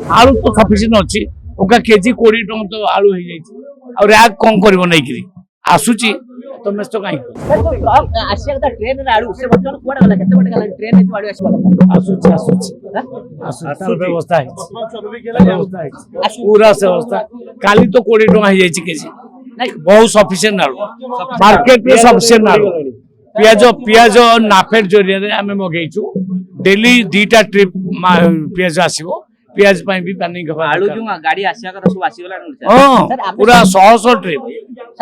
आलू तो सफिसीयंट अच्छी ओका केजी 20 टଙ୍କା तो आलू हो जाए और रैक कौन कर नहीं आसूची तो मैं तो कहीं ट्रेन आड़ू से बच्चों कुआडे गला केते बटे गला ट्रेन ने आड़ू आसीबा କଥା आसूची आसूची आसूची व्यवस्था है पूरा व्यवस्था काली तो 20 टଙ୍କା हो जाए केजी नहीं बहुत सफिसीयंट आलू मार्केट में सफिसीयंट आलू पियाज पियाज नाफेड जरिया आम मगेचु डेली 2टा ट्रिप पियाज आसीबो पियाज पाई भी प्लानिंग आलू जो गाड़ी आसिया कर सब आसी गला हां पूरा 100 ट्रिप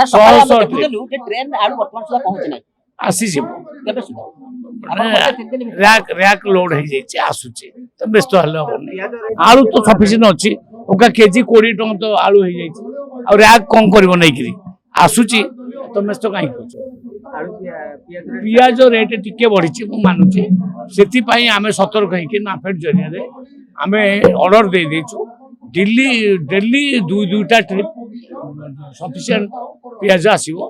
100 ट्रिप ट्रेन आलू वर्तमान सुधा पहुंच नहीं आसी जे केबे सुधा रैक रैक लोड हो जाए आसूची तो व्यस्त हल आलू तो सफिसीयंट अच्छी ओका केजी 20 टଙ୍କା तो आलू हो जाए और रैक कौन कर नहीं आसूची तो मैं तो कहीं पियाज रेट टिके बढ़ी मानुची से आम सतर्क होकर नाफेड जरिया आम ऑर्डर दे देचु डेली डेली 2टा ट्रिप सफिसीयंट पियाज आसीबो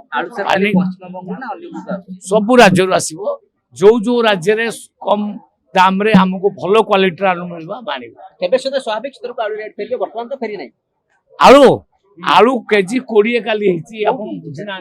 सब राज्य आसीबो जो जो राज्य रे कम दाम रे हमको भलो क्वालिटी आलू मिलबा मानिबा केबे सुधा स्वाभाविक स्तर को आलू रेट फेर वर्तमान तो फेरी नहीं आलू आलू केजी 20 काली हेची आपण बुझिना